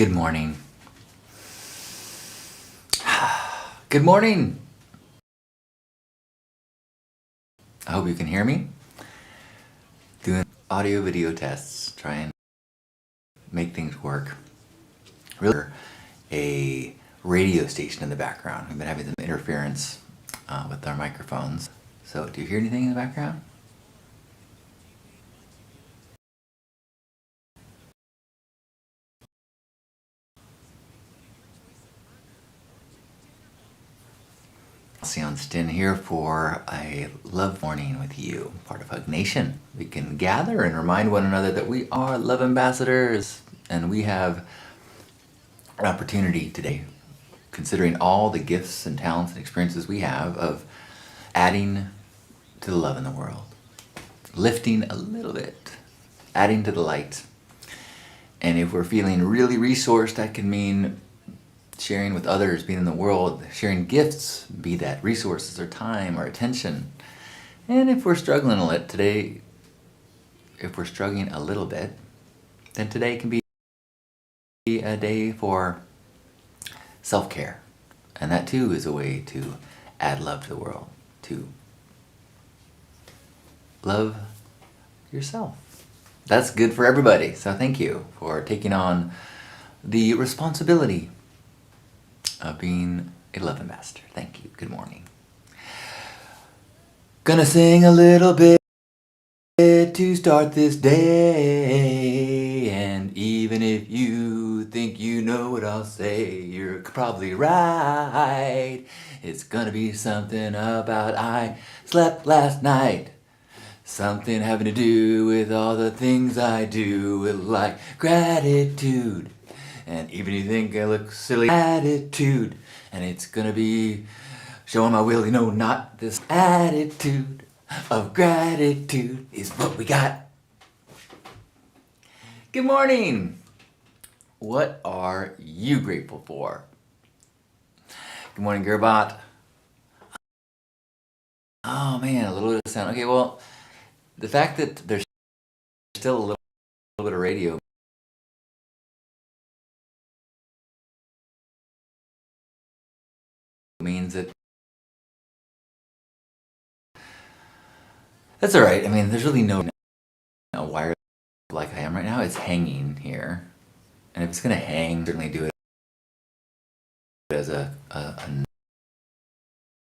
Good morning. Good morning. I hope you can hear me. Doing audio video tests, try and make things work. Really, a radio station in the background. We've been having some interference with our microphones. So, do you hear anything in the background? Sion Stin here for a love morning with you, part of Hug Nation. We can gather and remind one another that we are love ambassadors, and we have an opportunity today, considering all the gifts and talents and experiences we have, of adding to the love in the world, lifting a little bit, adding to the light. And if we're feeling really resourced, that can mean sharing with others, being in the world, sharing gifts, be that resources or time or attention. And if we're struggling a little today, if we're struggling a little bit, then today can be a day for self-care. And that too is a way to add love to the world, to love yourself. That's good for everybody. So thank you for taking on the responsibility of being a love ambassador. Thank you. Good morning. Gonna sing a little bit to start this day, and even if you think you know what I'll say, you're probably right. It's gonna be something about I slept last night. Something having to do with all the things I do, like gratitude. And even if you think I look silly, attitude. And it's gonna be showing my will, not this attitude of gratitude is what we got. Good morning. What are you grateful for? Good morning, Gerbot. Oh man, a little bit of sound. Okay, well, the fact that there's still a little bit of radio means that that's all right. I mean, there's really no wire like I am right now. It's hanging here, and if it's gonna hang, certainly do it as a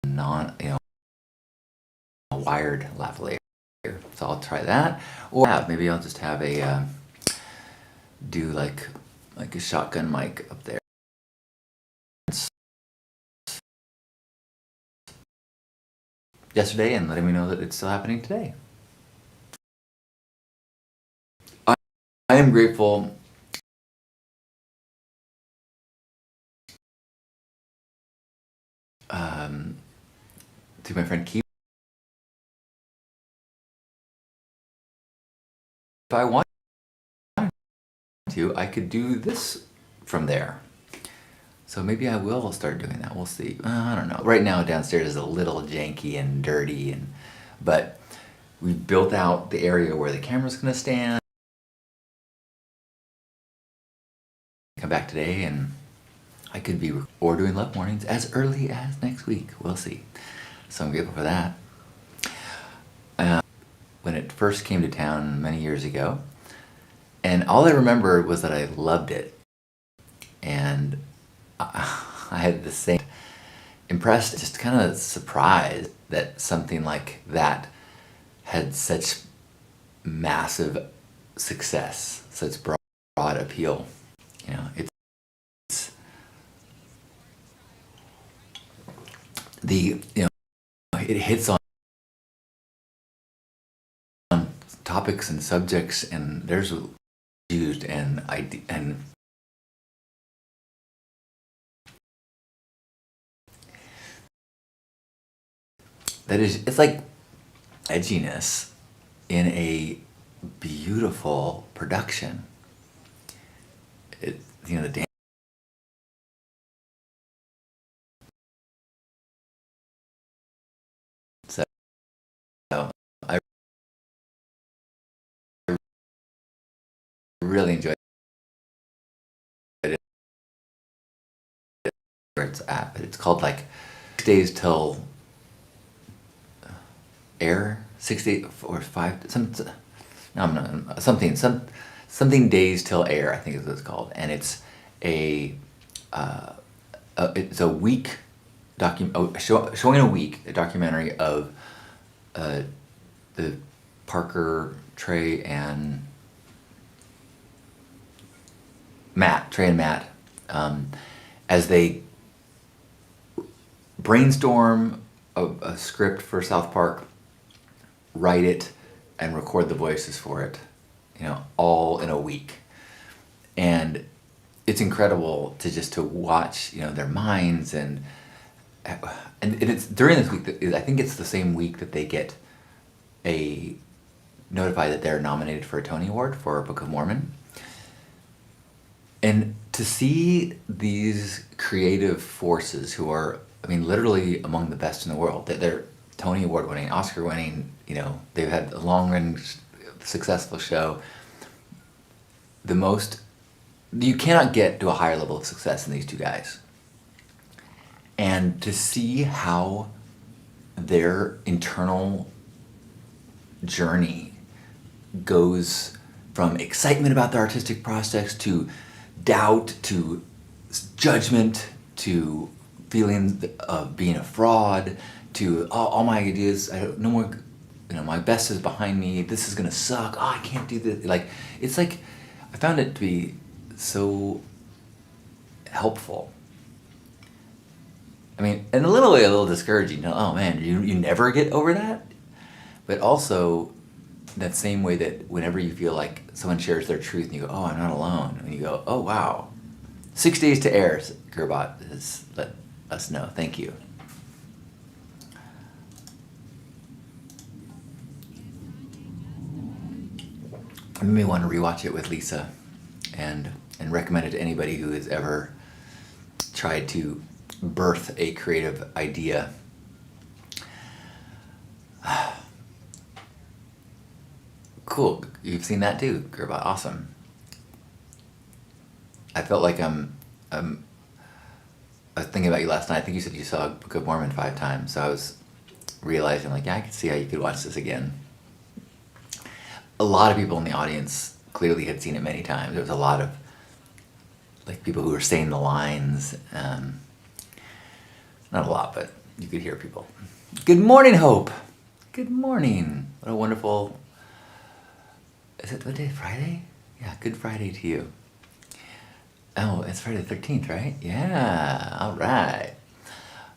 non, a wired lavalier. So I'll try that, or maybe I'll just have a do like a shotgun mic up there. Yesterday, and letting me know that it's still happening today. I am grateful to my friend Keith. If I want to, I could do this from there. So maybe I will start doing that. We'll see. I don't know. Right now downstairs is a little janky and dirty, but we built out the area where the camera's gonna stand. Come back today and I could be or doing love mornings as early as next week. We'll see. So I'm grateful for that. When it first came to town many years ago, and all I remember was that I loved it, and I had the same impressed, just kind of surprised that something like that had such massive success, such broad appeal. It's the it hits on topics and subjects, and there's used and that is, it's like edginess in a beautiful production. The dance. So I really enjoyed it. where it's at, but it's called like 6 days till air, 6 days or something days till air, I think is what it's called, and it's it's a week showing a documentary of the Parker, Trey and Matt, as they brainstorm a script for South Park, write it, and record the voices for it, all in a week. And it's incredible to watch, their minds, and it's during this week I think it's the same week that they get notified that they're nominated for a Tony Award for Book of Mormon. And to see these creative forces who are, literally among the best in the world, they're Tony Award winning, Oscar winning, they've had a long range successful show. You cannot get to a higher level of success than these two guys. And to see how their internal journey goes from excitement about the artistic process to doubt to judgment to feeling of being a fraud to all my ideas, no more, my best is behind me, this is gonna suck, I can't do this. It's like, I found it to be so helpful. In a little way, a little discouraging. Oh man, you never get over that? But also, that same way that whenever you feel like someone shares their truth and you go, oh, I'm not alone. And you go, oh wow. 6 days to air, Gerbot has let us know. Thank you. I may want to rewatch it with Lisa and recommend it to anybody who has ever tried to birth a creative idea. Cool, you've seen that too, Gerbot. Awesome. I felt like I was thinking about you last night. I think you said you saw Book of Mormon 5 times, so I was realizing I could see how you could watch this again. A lot of people in the audience clearly had seen it many times. There was a lot of people who were saying the lines. Not a lot, but you could hear people. Good morning, Hope. Good morning. What a wonderful... Is it what day? Friday? Yeah, Good Friday to you. Oh, it's Friday the 13th, right? Yeah, all right.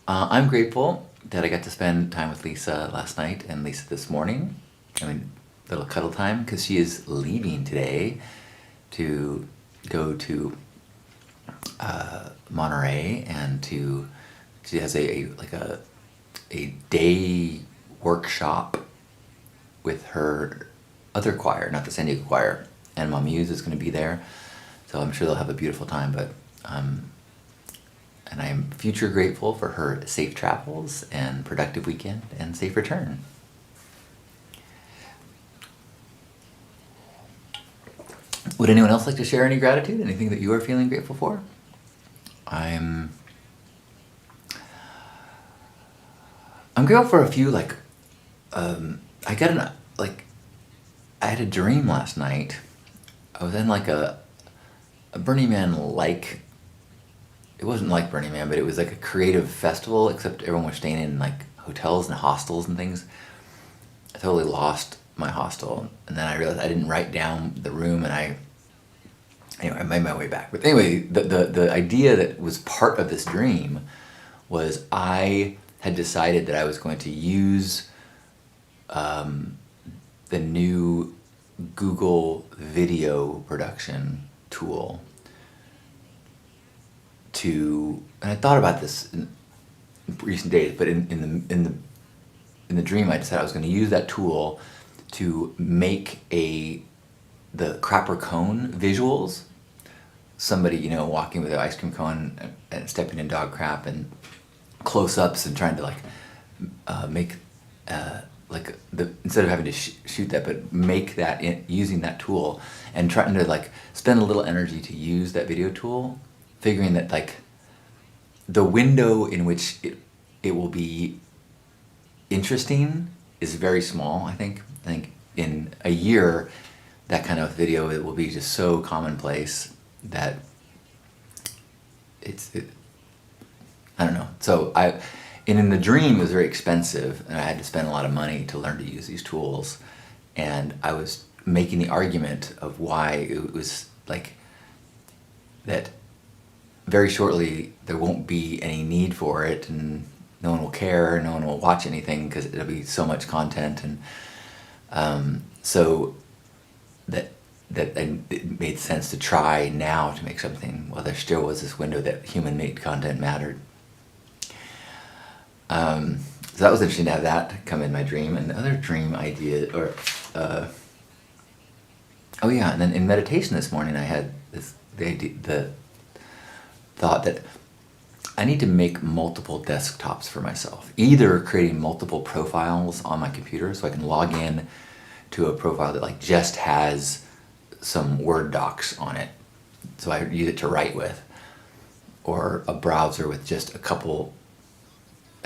I'm grateful that I got to spend time with Lisa last night and Lisa this morning. Little cuddle time, because she is leaving today to go to Monterey, and she has a day workshop with her other choir, not the San Diego choir, and Mom Muse is going to be there, so I'm sure they'll have a beautiful time. But and I am future grateful for her safe travels and productive weekend and safe return. Would anyone else like to share any gratitude? Anything that you are feeling grateful for? I'm grateful for a few, I had a dream last night. I was in a Burning Man it wasn't like Burning Man, but it was like a creative festival, except everyone was staying in hotels and hostels and things. I totally lost my hostel, and then I realized I didn't write down the room, and I made my way back. But anyway, the idea that was part of this dream was I had decided that I was going to use the new Google video production tool and I thought about this in recent days, but in the dream I decided I was going to use that tool to make the crapper cone visuals. Somebody, walking with an ice cream cone and stepping in dog crap, and close-ups, and trying to make instead of having to shoot that, but make that using that tool, and trying to spend a little energy to use that video tool, figuring that the window in which it will be interesting is very small. I think in a year, that kind of video, it will be just so commonplace that I don't know. So and in the dream, it was very expensive, and I had to spend a lot of money to learn to use these tools. And I was making the argument of why it was like that very shortly there won't be any need for it, and no one will care, no one will watch anything because it'll be so much content. And so it made sense to try now to make something while there still was this window that human-made content mattered. So that was interesting to have that come in my dream. And the other dream idea, and then in meditation this morning, I had the thought that I need to make multiple desktops for myself, either creating multiple profiles on my computer so I can log in to a profile that like just has some Word docs on it, so I use it to write with, or a browser with just a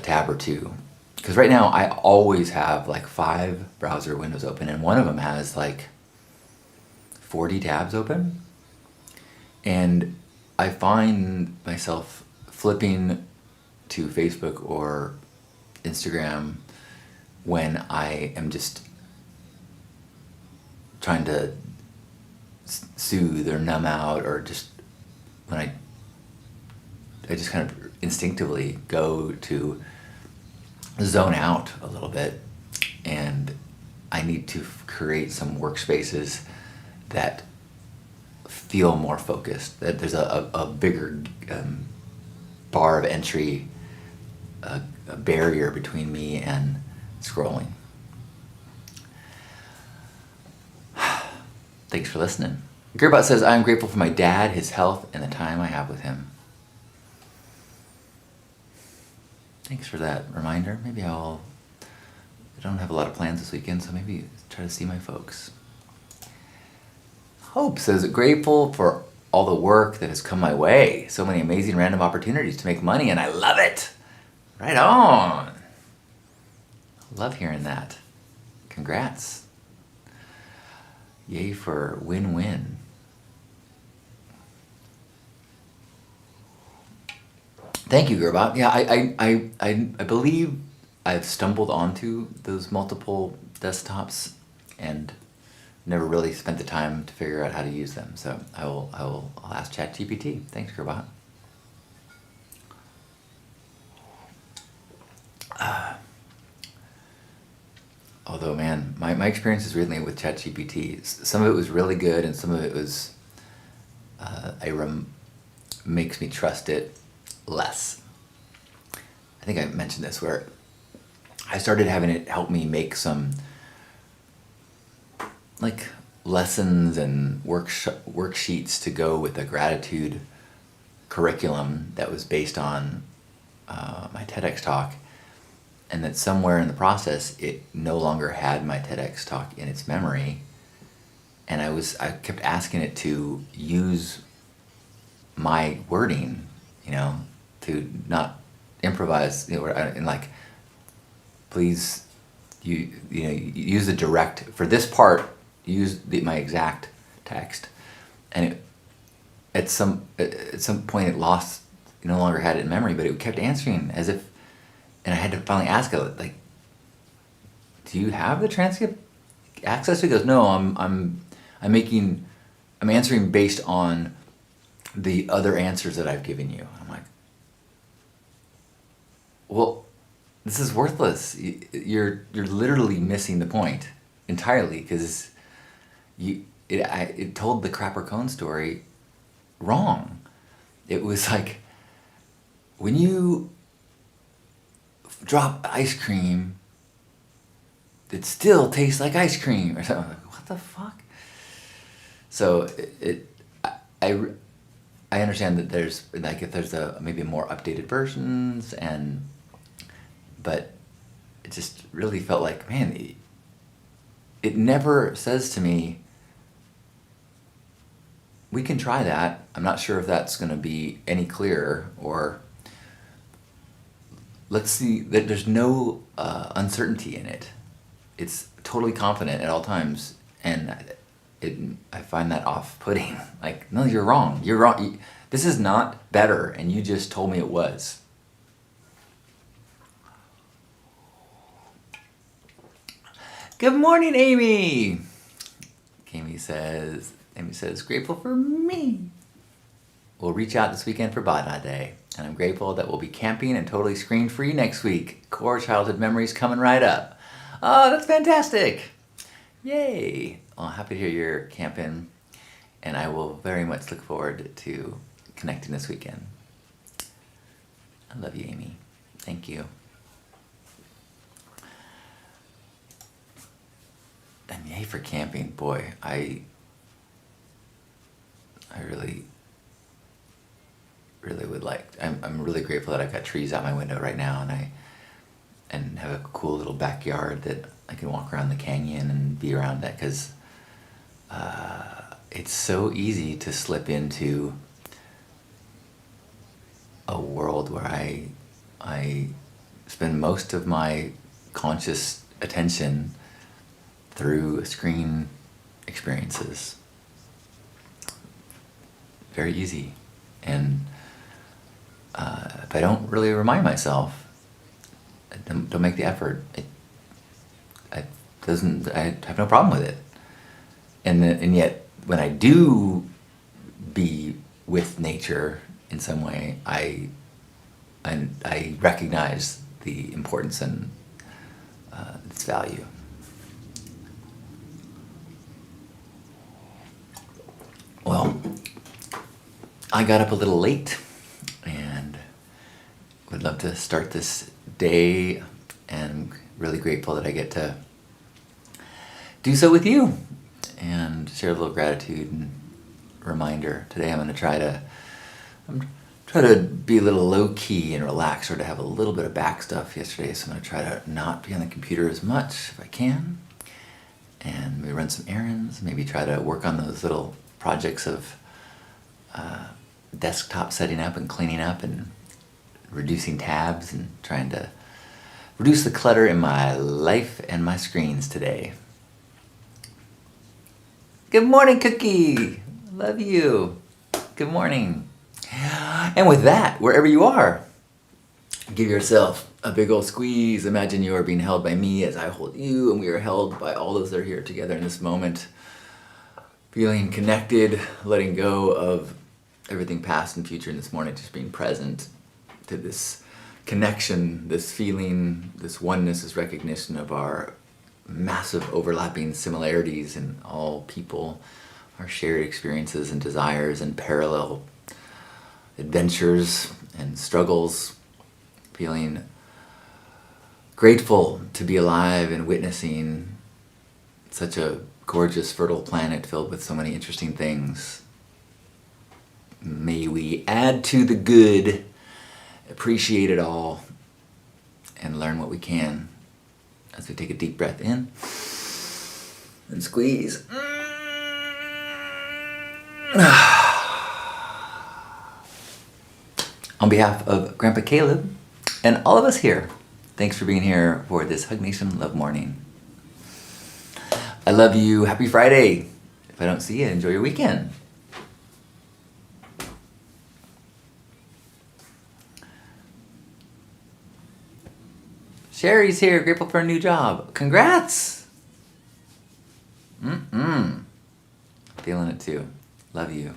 tab or two. Because right now I always have like 5 browser windows open, and one of them has like 40 tabs open, and I find myself flipping to Facebook or Instagram when I am just trying to soothe or numb out, or just when I just kind of instinctively go to zone out a little bit. And I need to create some workspaces that feel more focused, that there's a bigger bar of entry, a barrier between me and scrolling. Thanks for listening. Gerbot says, I am grateful for my dad, his health, and the time I have with him. Thanks for that reminder. Maybe I don't have a lot of plans this weekend, so maybe try to see my folks. Hope says, grateful for all the work that has come my way. So many amazing random opportunities to make money, and I love it. Right on. Love hearing that. Congrats. Yay for win-win. Thank you, Gerbot. Yeah, I believe I've stumbled onto those multiple desktops and never really spent the time to figure out how to use them. So I'll ask ChatGPT. Thanks, Gerbot. Although, man, my experience is really with ChatGPT. Some of it was really good, and some of it was makes me trust it less. I think I mentioned this, where I started having it help me make some like lessons and worksheets to go with a gratitude curriculum that was based on my TEDx talk. And that somewhere in the process, it no longer had my TEDx talk in its memory. And I kept asking it to use my wording, to not improvise, and like, please, use the direct, for this part, use my exact text. And at some point it lost, no longer had it in memory, but it kept answering as if. And I had to finally ask it, like, do you have the transcript access? He goes, no, I'm answering based on the other answers that I've given you. I'm like, well, this is worthless. You're literally missing the point entirely, because it told the crapper cone story wrong. It was like, when you drop ice cream, it still tastes like ice cream, or something. Like, what the fuck? So I understand that there's like, if there's maybe more updated versions, but it just really felt like, man, it never says to me, we can try that. I'm not sure if that's going to be any clearer, or let's see that there's no uncertainty in it. It's totally confident at all times, and I find that off-putting. Like, no, you're wrong. You're wrong. This is not better, and you just told me it was. Good morning, Amy. Amy says, grateful for me. We'll reach out this weekend for Bada Day, and I'm grateful that we'll be camping and totally screen-free next week. Core childhood memories coming right up. Oh, that's fantastic. Yay. Well, happy to hear you're camping, and I will very much look forward to connecting this weekend. I love you, Amy. Thank you. And yay for camping. Boy, I really would like. I'm really grateful that I've got trees out my window right now, and have a cool little backyard that I can walk around the canyon and be around that, because it's so easy to slip into a world where I spend most of my conscious attention through screen experiences. Very easy. And if I don't really remind myself, don't make the effort, I have no problem with it. And yet, when I do be with nature in some way, I recognize the importance and its value. Well, I got up a little late and would love to start this day, and I'm really grateful that I get to do so with you and share a little gratitude and reminder. Today I'm going to try to be a little low-key and relaxed, or to have a little bit of back stuff yesterday, so I'm going to try to not be on the computer as much if I can, and maybe run some errands, maybe try to work on those little projects of desktop setting up and cleaning up and reducing tabs and trying to reduce the clutter in my life and my screens today. Good morning, Cookie. Love you. Good morning. And with that, wherever you are, give yourself a big old squeeze. Imagine you are being held by me as I hold you, and we are held by all those that are here together in this moment. Feeling connected, letting go of everything past and future in this morning, just being present to this connection, this feeling, this oneness, this recognition of our massive overlapping similarities in all people, our shared experiences and desires and parallel adventures and struggles. Feeling grateful to be alive and witnessing such a gorgeous, fertile planet filled with so many interesting things. May we add to the good, appreciate it all, and learn what we can as we take a deep breath in and squeeze. On behalf of Grandpa Caleb and all of us here, thanks for being here for this Hug Nation Love Morning. I love you. Happy Friday. If I don't see you, enjoy your weekend. Sherry's here. Grateful for a new job. Congrats. Feeling it too. Love you.